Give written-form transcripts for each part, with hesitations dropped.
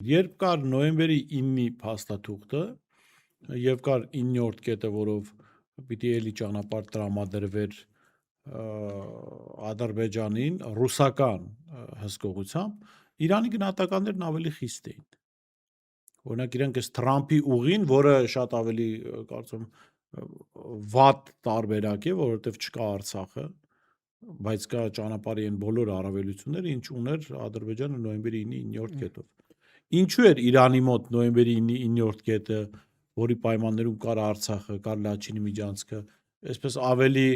Երբ կար նոյեմբերի 9-ի փաստաթուղթը եւ կար 9-րդ կետը, որով պիտի էլի ճանապարհ տրամադրվեր Ադրբեջանին ռուսական հսկողությամբ, Իրանի գնահատականներն ավելի խիստ էին։ Օրինակ իրենք այս Թրամփի ուղին, որը շատ ավելի կարծում վատ տարբերակ է, որովհետեւ չկա Արցախը, բայց կա ճանապարհի այն բոլոր առավելությունները, ինչ ուներ Ադրբեջանը նոյեմբերի 9-ի 9-րդ կետով։ Ինչու էր Իրանի մոտ նոյեմբերի 9-ի 9-րդ կետը, որի պայմաններում կար Արցախը, կար Լաչինի միջանցքը, այսպես ավելի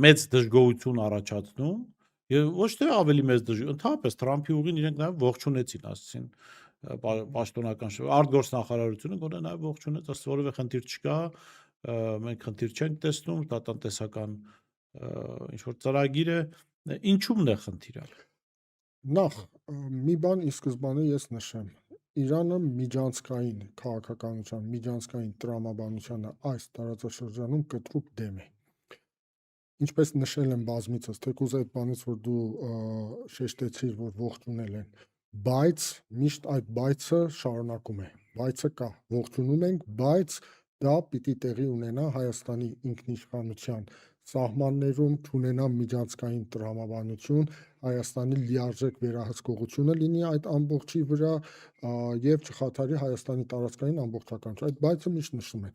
մեծ դժգոհություն առաջացնում, եւ ոչ թե ավելի մեծ դժգոհություն, ընդհանրապես Թրամփի ուղին իրենք նաեւ ողջունեցին, ասեցին պաշտոնական արտգործնախարարությունը գոնե նաեւ ողջունեց, ասես որևէ խնդիր չկա, մենք խնդիր չենք տեսնում, դա տնտեսական ինչ որ ծրագիր է, ինչու՞մն է խնդիրը։ Նախ մի բան ի սկզբանե ես նշեմ, Իրանը միջանցքային քաղաքականության, միջանցքային տրամաբանությանը այս տարածաշրջանում կտրուկ դեմ է։ Ինչպես նշել եմ բազմիցս, թեկուզ այդ բանից, որ դու շեշտեցիր, որ ողջունել են, բայց միշտ այդ բայցը շարունակում է, բայցը կա, ողջունում ենք, բայց դա պիտի տեղի ունենա Հայաստանի ինքնիշխանության սահմաններում, չունենա միջանցքային տրամաբանություն, Հայաստանի լիարժեք վերահսկողությունը լինի այդ ամբողջի վրա եւ չխաթարի Հայաստանի տարածքային ամբողջականություն։ Այդ բայցը միշտ նշում են։